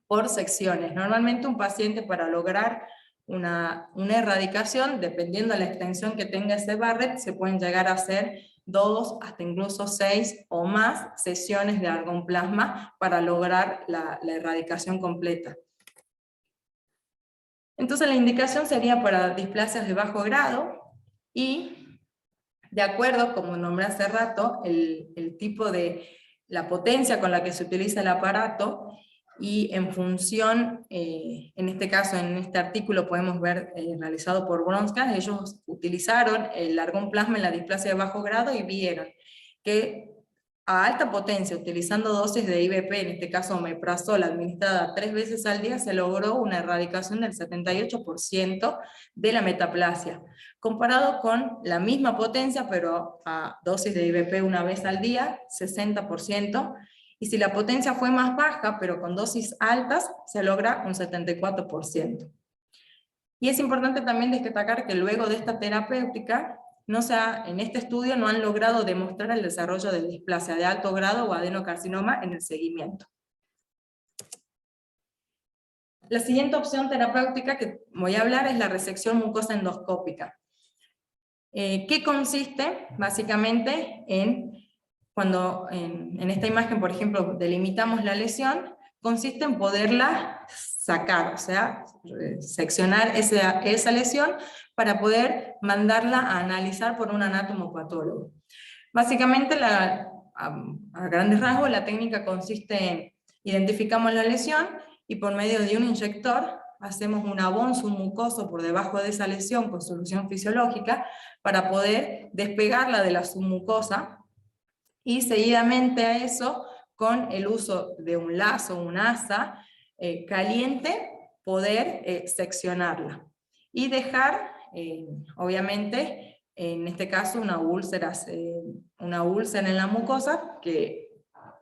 por secciones. Normalmente un paciente, para lograr una erradicación, dependiendo de la extensión que tenga ese Barrett, se pueden llegar a hacer 2 hasta incluso 6 o más sesiones de argón plasma para lograr la erradicación completa. Entonces la indicación sería para displasias de bajo grado, y de acuerdo, como nombré hace rato, el tipo de la potencia con la que se utiliza el aparato, y en función, en este caso, en este artículo podemos ver, realizado por Bronskas, ellos utilizaron el argón plasma en la displasia de bajo grado y vieron que a alta potencia, utilizando dosis de IVP, en este caso omeprazol, administrada 3 veces al día, se logró una erradicación del 78% de la metaplasia, comparado con la misma potencia, pero a dosis de IVP 1 vez al día, 60%, y si la potencia fue más baja, pero con dosis altas, se logra un 74%. Y es importante también destacar que luego de esta terapéutica, en este estudio no han logrado demostrar el desarrollo de displasia de alto grado o adenocarcinoma en el seguimiento. La siguiente opción terapéutica que voy a hablar es la resección mucosa endoscópica. ¿Qué consiste? Básicamente cuando en esta imagen, por ejemplo, delimitamos la lesión, consiste en poderla sacar, o sea, seccionar esa lesión para poder mandarla a analizar por un anatomopatólogo. Básicamente, a grandes rasgos, la técnica consiste en identificamos la lesión y por medio de un inyector hacemos un abón submucoso por debajo de esa lesión con solución fisiológica para poder despegarla de la submucosa, y seguidamente a eso, con el uso de un lazo, un asa caliente, poder seccionarla y dejar, obviamente, en este caso una úlcera en la mucosa,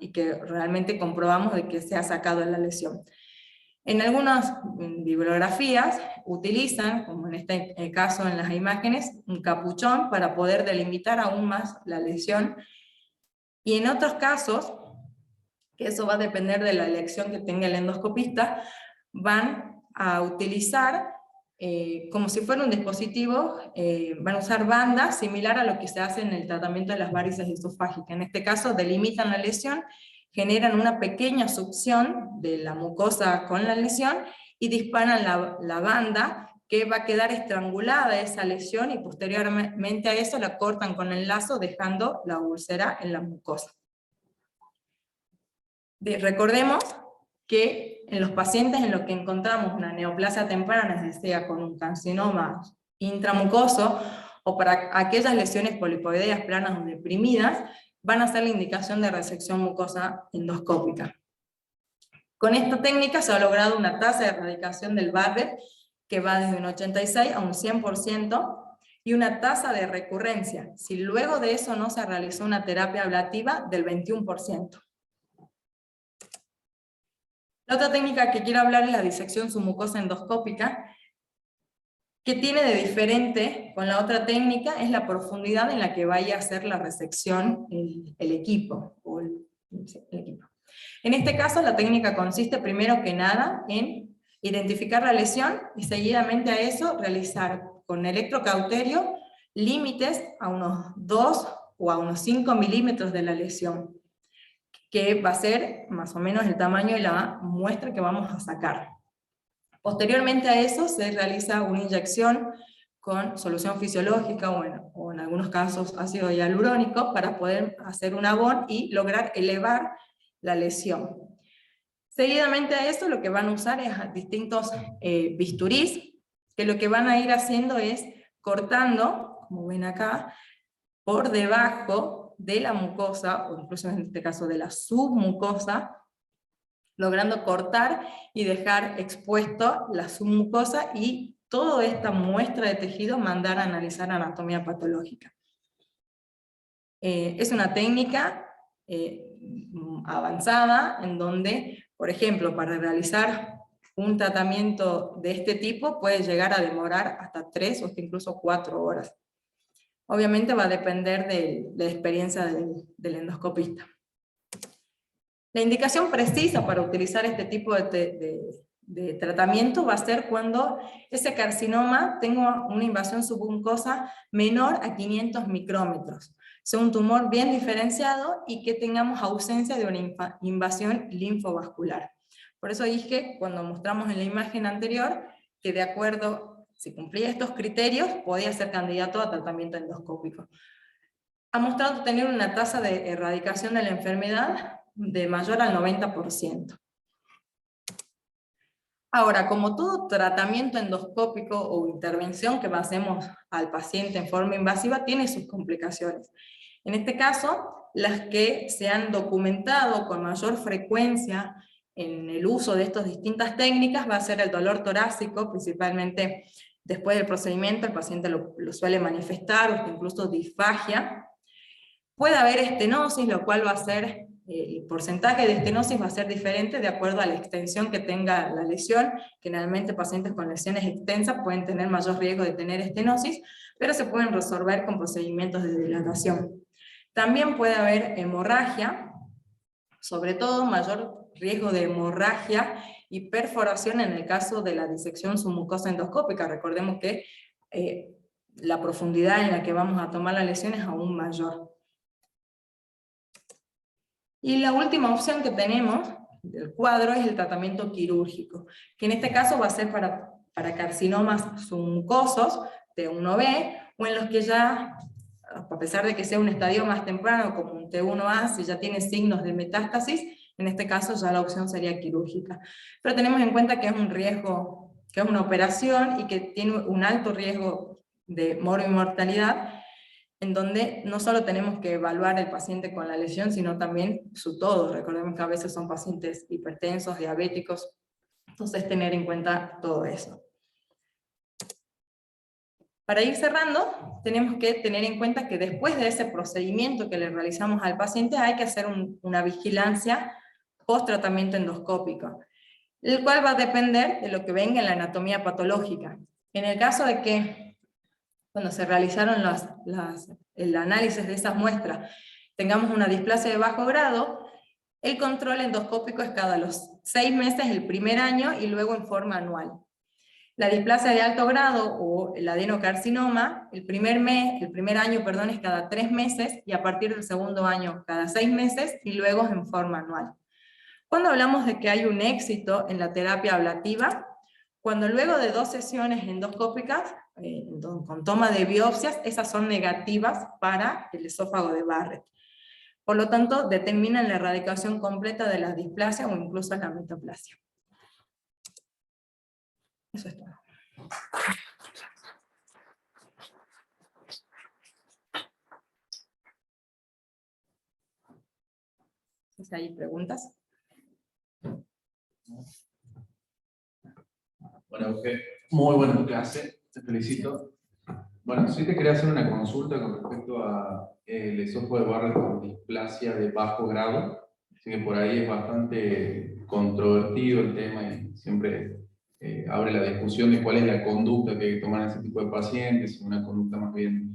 y que realmente comprobamos de que se ha sacado la lesión. En algunas bibliografías utilizan, como en este caso en las imágenes, un capuchón para poder delimitar aún más la lesión, y en otros casos, que eso va a depender de la elección que tenga el endoscopista, van a utilizar, como si fuera un dispositivo, van a usar bandas similar a lo que se hace en el tratamiento de las varices esofágicas. En este caso delimitan la lesión, generan una pequeña succión de la mucosa con la lesión, y disparan la banda, que va a quedar estrangulada esa lesión, y posteriormente a eso la cortan con el lazo, dejando la úlcera en la mucosa. Recordemos que en los pacientes en los que encontramos una neoplasia temprana, es decir, con un carcinoma intramucoso, o para aquellas lesiones polipoideas planas o deprimidas, van a ser la indicación de resección mucosa endoscópica. Con esta técnica se ha logrado una tasa de erradicación del Barrett que va desde un 86 a un 100%, y una tasa de recurrencia, si luego de eso no se realizó una terapia ablativa, del 21%. La otra técnica que quiero hablar es la disección submucosa endoscópica. ¿Qué tiene de diferente con la otra técnica? Es la profundidad en la que vaya a hacer la resección el equipo. En este caso, la técnica consiste primero que nada en identificar la lesión, y seguidamente a eso realizar con electrocauterio límites a unos 2 o a unos 5 milímetros de la lesión, que va a ser más o menos el tamaño de la muestra que vamos a sacar. Posteriormente a eso se realiza una inyección con solución fisiológica, o en algunos casos ácido hialurónico, para poder hacer un abón y lograr elevar la lesión. Seguidamente a esto lo que van a usar es distintos bisturís, que lo que van a ir haciendo es cortando, como ven acá, por debajo de la mucosa, o incluso en este caso de la submucosa, logrando cortar y dejar expuesto la submucosa, y toda esta muestra de tejido mandar a analizar anatomía patológica. Es una técnica avanzada, en donde, por ejemplo, para realizar un tratamiento de este tipo puede llegar a demorar hasta 3 o hasta incluso 4 horas. Obviamente va a depender de la experiencia del endoscopista. La indicación precisa para utilizar este tipo de tratamiento va a ser cuando ese carcinoma tenga una invasión submucosa menor a 500 micrómetros, sea un tumor bien diferenciado y que tengamos ausencia de una invasión linfovascular. Por eso dije, cuando mostramos en la imagen anterior, que de acuerdo, si cumplía estos criterios, podía ser candidato a tratamiento endoscópico. Ha mostrado tener una tasa de erradicación de la enfermedad de mayor al 90%. Ahora, como todo tratamiento endoscópico o intervención que hacemos al paciente en forma invasiva, tiene sus complicaciones. En este caso, las que se han documentado con mayor frecuencia en el uso de estas distintas técnicas va a ser el dolor torácico, principalmente después del procedimiento el paciente lo suele manifestar, o incluso disfagia. Puede haber estenosis, lo cual va a ser, el porcentaje de estenosis va a ser diferente de acuerdo a la extensión que tenga la lesión. Generalmente pacientes con lesiones extensas pueden tener mayor riesgo de tener estenosis, pero se pueden resolver con procedimientos de dilatación. También puede haber hemorragia, sobre todo mayor riesgo de hemorragia y perforación en el caso de la disección submucosa endoscópica. Recordemos que la profundidad en la que vamos a tomar la lesión es aún mayor. Y la última opción que tenemos del cuadro es el tratamiento quirúrgico, que en este caso va a ser para carcinomas submucosos T1B, o en los que ya, a pesar de que sea un estadio más temprano como un T1A, si ya tiene signos de metástasis, en este caso ya la opción sería quirúrgica. Pero tenemos en cuenta que es un riesgo, que es una operación y que tiene un alto riesgo de mortalidad, en donde no solo tenemos que evaluar el paciente con la lesión, sino también su todo. Recordemos que a veces son pacientes hipertensos, diabéticos, entonces tener en cuenta todo eso. Para ir cerrando, tenemos que tener en cuenta que después de ese procedimiento que le realizamos al paciente hay que hacer una vigilancia post-tratamiento endoscópico, el cual va a depender de lo que venga en la anatomía patológica. En el caso de que, cuando se realizaron el análisis de esas muestras, tengamos una displasia de bajo grado, el control endoscópico es cada los 6 meses el primer año y luego en forma anual. La displasia de alto grado o el adenocarcinoma, el primer año es cada 3 meses y a partir del segundo año cada 6 meses y luego en forma anual. Cuando hablamos de que hay un éxito en la terapia ablativa, cuando luego de 2 sesiones endoscópicas, con toma de biopsias, esas son negativas para el esófago de Barrett. Por lo tanto, determinan la erradicación completa de la displasia o incluso la metaplasia. Eso es todo. ¿Hay preguntas? Bueno, muy buena tu clase, te felicito. Bueno, sí te quería hacer una consulta con respecto a el esófago de Barrett con displasia de bajo grado. Así que por ahí es bastante controvertido el tema y siempre abre la discusión de cuál es la conducta que hay que tomar en ese tipo de pacientes, una conducta más bien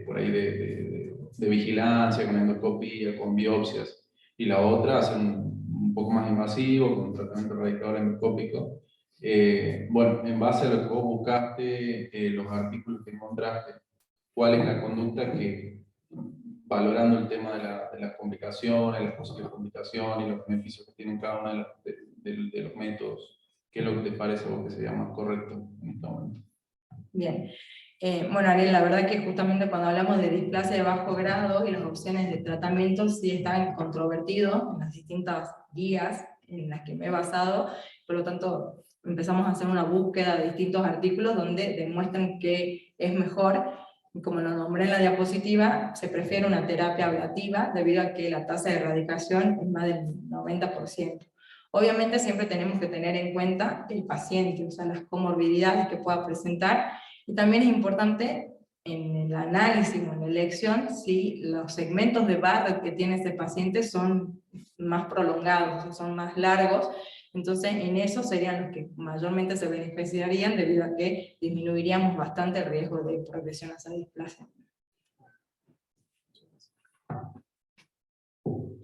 por ahí de vigilancia, con endoscopía, con biopsias, y la otra hacer un poco más invasivo, con tratamiento radicador endoscópico. Bueno, en base a lo que vos buscaste, los artículos que encontraste, ¿cuál es la conducta que, valorando el tema de las complicaciones, las posibles complicaciones y los beneficios que tienen cada uno de los métodos, qué es lo que te parece a vos que sería más correcto en este momento? Bien. Bueno, Ariel, la verdad que justamente cuando hablamos de displasia de bajo grado y las opciones de tratamiento sí están controvertidos en las distintas guías en las que me he basado, por lo tanto empezamos a hacer una búsqueda de distintos artículos donde demuestran que es mejor, y como lo nombré en la diapositiva, se prefiere una terapia ablativa debido a que la tasa de erradicación es más del 90%. Obviamente siempre tenemos que tener en cuenta el paciente, o sea, las comorbilidades que pueda presentar, y también es importante en el análisis o en la elección si los segmentos de Barrett que tiene ese paciente son más prolongados, o son más largos, entonces en eso serían los que mayormente se beneficiarían debido a que disminuiríamos bastante el riesgo de progresión hacia displasia.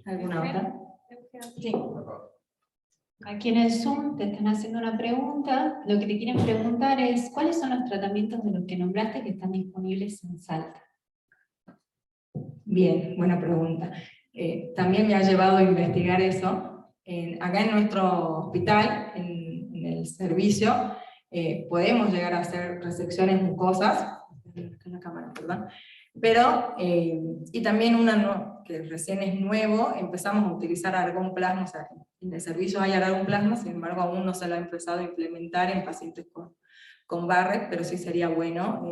¿Alguna otra? Sí. Aquí en el Zoom te están haciendo una pregunta. Lo que te quieren preguntar es, ¿cuáles son los tratamientos de los que nombraste que están disponibles en Salta? Bien, buena pregunta. También me ha llevado a investigar eso. Acá en nuestro hospital, en el servicio, podemos llegar a hacer resecciones mucosas, en la cámara, perdón, pero, y también que recién es nuevo, empezamos a utilizar argón plasma, o sea, en el servicio hay argón plasma, sin embargo aún no se lo ha empezado a implementar en pacientes con Barrett, pero sí sería bueno,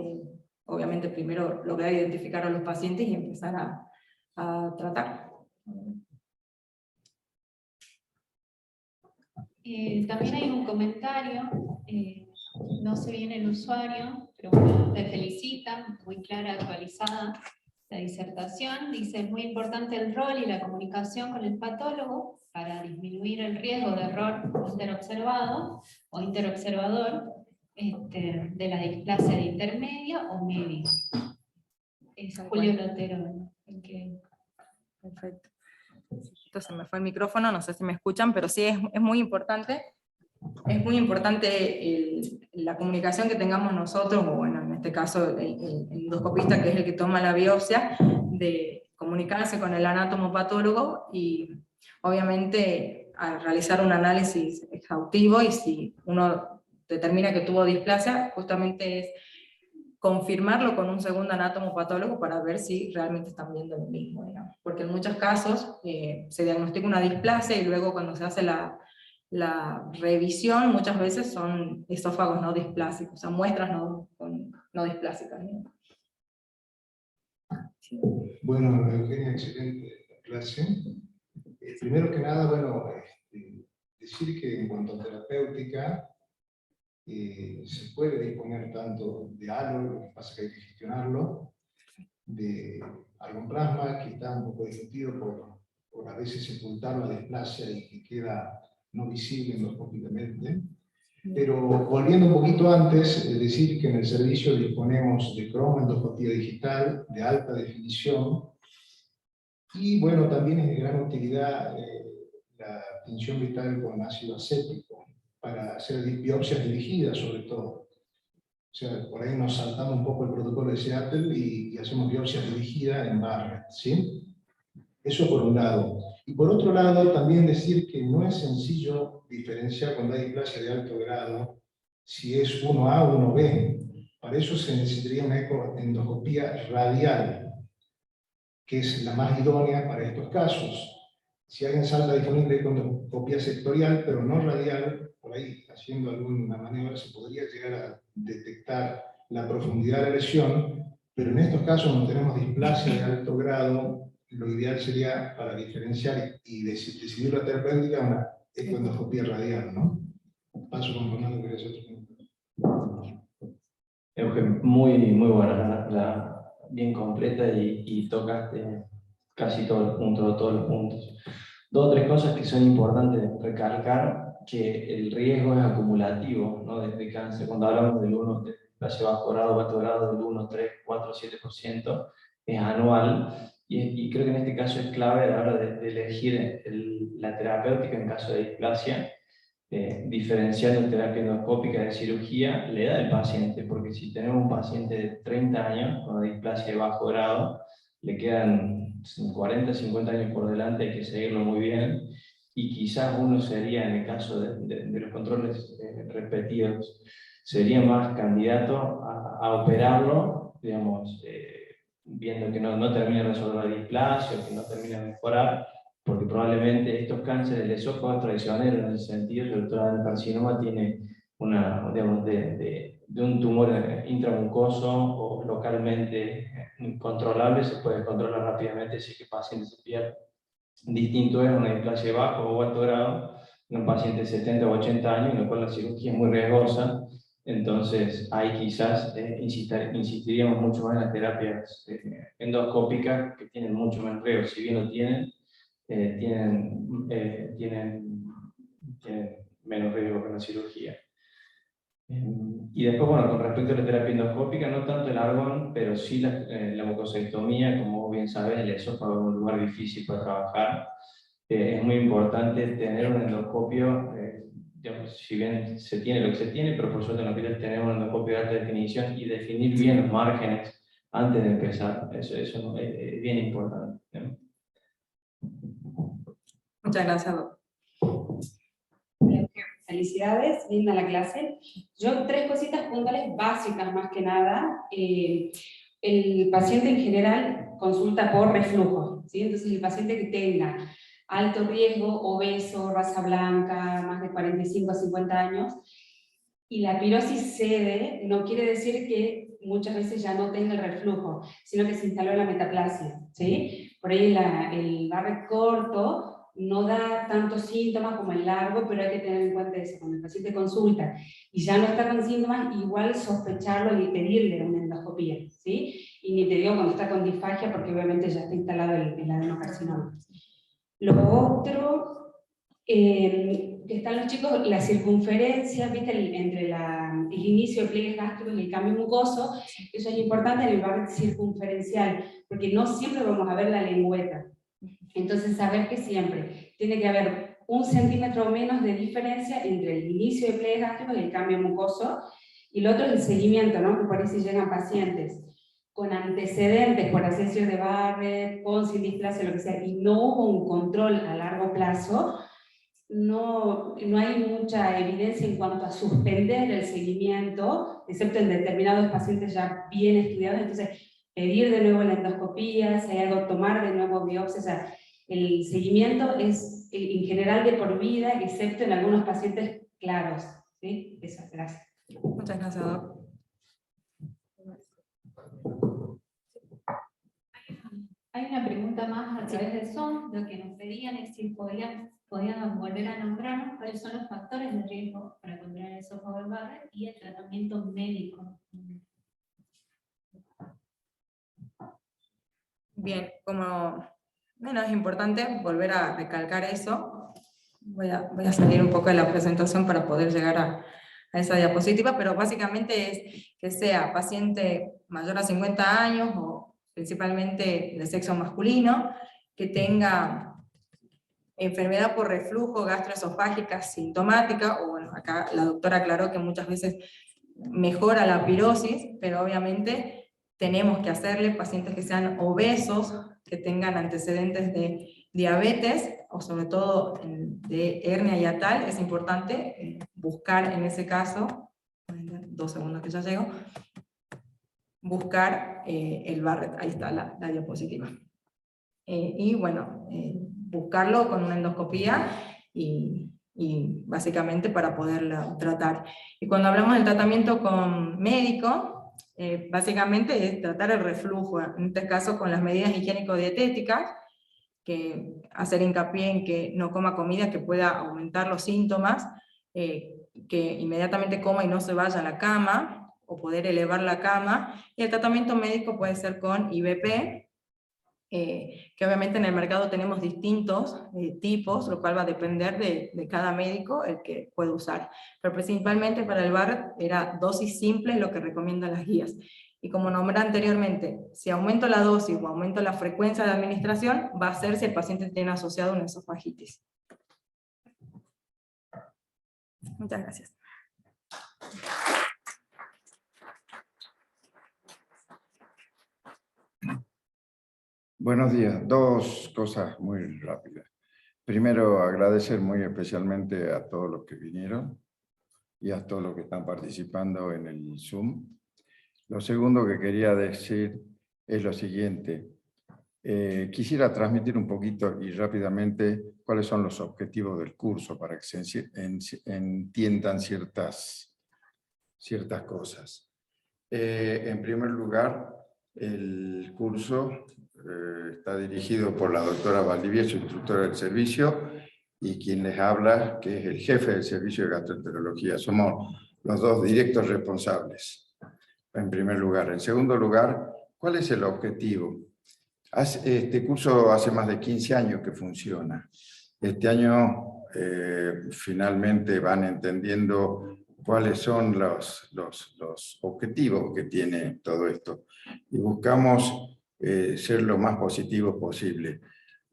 obviamente primero lograr identificar a los pacientes y empezar a tratar. También hay un comentario, no sé bien el usuario, pero bueno, te felicitan, muy clara, actualizada la disertación. Dice, es muy importante el rol y la comunicación con el patólogo para disminuir el riesgo de error interobservado o interobservador de la displasia de intermedia o media. Es Julio Lotero el que... Perfecto. Entonces me fue el micrófono, no sé si me escuchan, pero sí es muy importante. Es muy importante la comunicación que tengamos nosotros, o bueno, en este caso el endoscopista, que es el que toma la biopsia, de comunicarse con el anatomopatólogo y obviamente a realizar un análisis exhaustivo, y si uno determina que tuvo displasia, justamente es confirmarlo con un segundo anatomopatólogo para ver si realmente están viendo lo mismo, digamos. Porque en muchos casos se diagnostica una displasia y luego cuando se hace la revisión muchas veces son esófagos no displásicos, o sea, muestras no displásicas, ¿no? Sí. Bueno, Eugenia, excelente clase. Primero que nada, bueno, decir que en cuanto a terapéutica, Se puede disponer tanto de halo, lo que pasa es que hay que gestionarlo, de algún plasma que está un poco discutido por a veces sepultar la displasia y que queda no visible endoscópicamente. Pero volviendo un poquito antes, es decir que en el servicio disponemos de cromoendoscopía digital de alta definición y bueno, también es de gran utilidad la tinción vital con ácido acético para hacer biopsias dirigidas sobre todo. O sea, por ahí nos saltamos un poco el protocolo de Seattle y hacemos biopsias dirigidas en Barrett, ¿sí? Eso por un lado. Y por otro lado, también decir que no es sencillo diferenciar cuando hay displasia de alto grado si es 1A o 1B. Para eso se necesitaría una ecoendoscopía radial, que es la más idónea para estos casos. Si alguien salta disponible ecoendoscopía sectorial, pero no radial, por ahí haciendo alguna maniobra se podría llegar a detectar la profundidad de la lesión, pero en estos casos no tenemos displasia de alto grado, lo ideal sería para diferenciar y decidir la terapéutica una ecoendoscopía radial, ¿no? Paso con Fernando, que es otro. Eugen, muy buena, bien completa y tocaste casi todos los puntos. Dos o tres cosas que son importantes recalcar, que el riesgo es acumulativo, ¿no? De cáncer. Cuando hablamos del 1, de displasia bajo grado o alto grado, del 1, 3, 4, 7%, es anual. Y creo que en este caso es clave a la hora de elegir la terapéutica en caso de displasia. Diferenciando terapia endoscópica de cirugía, le da al paciente, porque si tenemos un paciente de 30 años con displasia de bajo grado, le quedan 40, 50 años por delante, hay que seguirlo muy bien, y quizás uno sería, en el caso de los controles repetidos, sería más candidato a operarlo, digamos, viendo que no termina de resolver la displasia o que no termina de mejorar, porque probablemente estos cánceres del esófago tradicionales en ese sentido, sobre todo el carcinoma, tiene una, digamos, de un tumor intramucoso o localmente controlable, se puede controlar rápidamente si el paciente se pierde. Distinto es una displasia de bajo o alto grado en un paciente de 70 o 80 años, en el cual la cirugía es muy riesgosa. Entonces, ahí quizás insistiríamos mucho más en las terapias endoscópicas, que tienen mucho menos riesgo, si bien lo tienen, tienen menos riesgo que la cirugía. Y después, bueno, con respecto a la terapia endoscópica, no tanto el argón, pero sí la mucosectomía, como bien sabes, el esófago es un lugar difícil para trabajar. Es muy importante tener un endoscopio, digamos, si bien se tiene lo que se tiene, pero por suerte en la hospital tenemos un endoscopio de alta definición y definir bien los márgenes antes de empezar. Eso es bien importante, ¿no? Muchas gracias, Doc. Felicidades, linda la clase. Yo, tres cositas puntuales básicas más que nada. El paciente en general consulta por reflujo, ¿sí? Entonces el paciente que tenga alto riesgo, obeso, raza blanca, más de 45 a 50 años, y la pirosis cede, no quiere decir que muchas veces ya no tenga el reflujo, sino que se instaló la metaplasia, ¿sí? Por ahí el Barrett corto no da tantos síntomas como el largo, pero hay que tener en cuenta eso. Cuando el paciente consulta y ya no está con síntomas, igual sospecharlo y pedirle una endoscopía, ¿sí? Y ni te digo cuando está con disfagia, porque obviamente ya está instalado el adenocarcinoma. Lo otro, que están los chicos, la circunferencia, ¿viste? Entre el inicio de pliegues gástricos y el cambio mucoso, eso es importante en el Barrett circunferencial, porque no siempre vamos a ver la lengüeta. Entonces, saber que siempre tiene que haber 1 centímetro o menos de diferencia entre el inicio de pliegues gástricos y el cambio mucoso, y lo otro es el seguimiento, ¿no? Que por ahí si llegan pacientes con antecedentes por ascensión de Barrett, con sin displasia, lo que sea, y no hubo un control a largo plazo, no hay mucha evidencia en cuanto a suspender el seguimiento, excepto en determinados pacientes ya bien estudiados. Entonces, pedir de nuevo la endoscopía, si hay algo, tomar de nuevo biopsia. O sea, el seguimiento es en general de por vida, excepto en algunos pacientes claros, ¿sí? Eso, gracias. Muchas gracias, Doc. Hay una pregunta más a través del Zoom, lo que nos pedían es si podían volver a nombrarnos cuáles son los factores de riesgo para contraer el esófago Barrett y el tratamiento médico. Bien, como bueno, es importante volver a recalcar eso. Voy a salir un poco de la presentación para poder llegar a esa diapositiva, pero básicamente es que sea paciente mayor a 50 años o principalmente de sexo masculino, que tenga enfermedad por reflujo gastroesofágica sintomática, o bueno, acá la doctora aclaró que muchas veces mejora la pirosis, pero obviamente tenemos que hacerle pacientes que sean obesos, que tengan antecedentes de diabetes, o sobre todo de hernia hiatal. Es importante buscar en ese caso, 2 segundos que ya llego, buscar el Barrett, ahí está la diapositiva. Y bueno, buscarlo con una endoscopía y básicamente para poderlo tratar. Y cuando hablamos del tratamiento con médico, básicamente es tratar el reflujo, en este caso con las medidas higiénico-dietéticas, que hacer hincapié en que no coma comida que pueda aumentar los síntomas, que inmediatamente coma y no se vaya a la cama, o poder elevar la cama, y el tratamiento médico puede ser con IVP, que obviamente en el mercado tenemos distintos tipos, lo cual va a depender de cada médico el que puede usar. Pero principalmente para el Barrett era dosis simple lo que recomiendan las guías. Y como nombré anteriormente, si aumento la dosis o aumento la frecuencia de administración, va a ser si el paciente tiene asociado una esofagitis. Muchas gracias. Buenos días. Dos cosas muy rápidas. Primero, agradecer muy especialmente a todos los que vinieron y a todos los que están participando en el Zoom. Lo segundo que quería decir es lo siguiente. Quisiera transmitir un poquito y rápidamente cuáles son los objetivos del curso para que se entiendan ciertas cosas. En primer lugar, el curso está dirigido por la doctora Valdivieso, instructora del servicio, y quien les habla, que es el jefe del servicio de gastroenterología. Somos los dos directos responsables, en primer lugar. En segundo lugar, ¿cuál es el objetivo? Este curso hace más de 15 años que funciona. Este año finalmente van entendiendo cuáles son los objetivos que tiene todo esto. Y buscamos ser lo más positivos posible.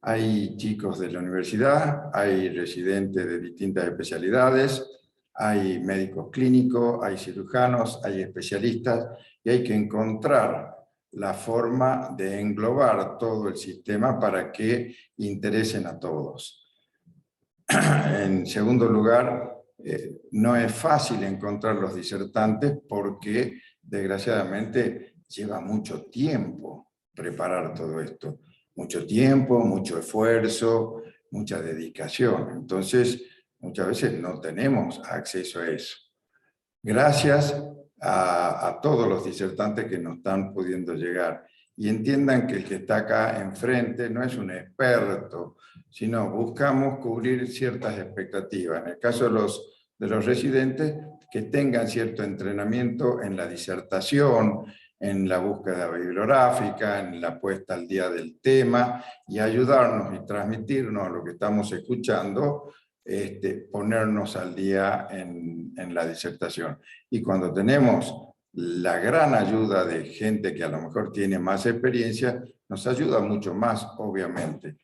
Hay chicos de la universidad, hay residentes de distintas especialidades, hay médicos clínicos, hay cirujanos, hay especialistas, y hay que encontrar la forma de englobar todo el sistema para que interesen a todos. En segundo lugar, no es fácil encontrar los disertantes porque, desgraciadamente, lleva mucho tiempo preparar todo esto. Mucho tiempo, mucho esfuerzo, mucha dedicación. Entonces, muchas veces no tenemos acceso a eso. Gracias a todos los disertantes que nos están pudiendo llegar. Y entiendan que el que está acá enfrente no es un experto, sino buscamos cubrir ciertas expectativas. En el caso de los residentes, que tengan cierto entrenamiento en la disertación, en la búsqueda bibliográfica, en la puesta al día del tema, y ayudarnos y transmitirnos lo que estamos escuchando, ponernos al día en la disertación. Y cuando tenemos la gran ayuda de gente que a lo mejor tiene más experiencia, nos ayuda mucho más, obviamente.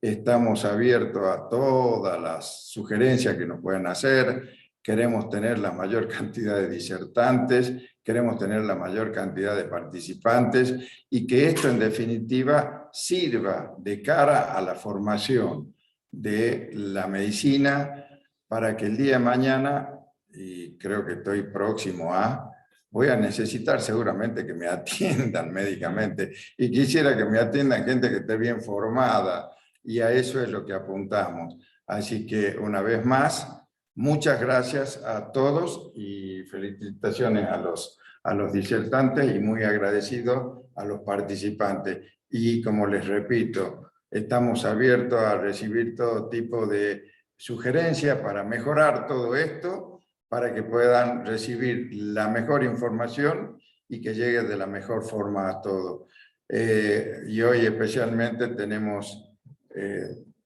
Estamos abiertos a todas las sugerencias que nos pueden hacer. Queremos tener la mayor cantidad de disertantes, queremos tener la mayor cantidad de participantes y que esto en definitiva sirva de cara a la formación de la medicina para que el día de mañana, y creo que estoy próximo a, voy a necesitar seguramente que me atiendan médicamente y quisiera que me atiendan gente que esté bien formada y a eso es lo que apuntamos. Así que una vez más, muchas gracias a todos y felicitaciones a los disertantes y muy agradecido a los participantes. Y como les repito, estamos abiertos a recibir todo tipo de sugerencias para mejorar todo esto, para que puedan recibir la mejor información y que llegue de la mejor forma a todo. Y hoy especialmente tenemos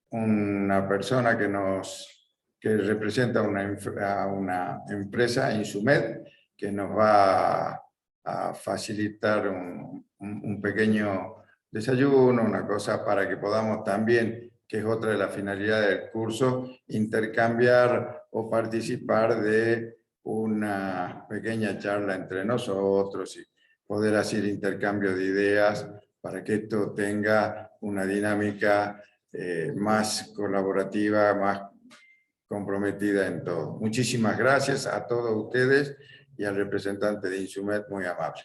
una persona que representa a una empresa, Insumed, que nos va a facilitar un pequeño desayuno, una cosa para que podamos también, que es otra de las finalidades del curso, intercambiar o participar de una pequeña charla entre nosotros y poder hacer intercambio de ideas para que esto tenga una dinámica más colaborativa, más comprometida en todo. Muchísimas gracias a todos ustedes y al representante de Insumed, muy amable.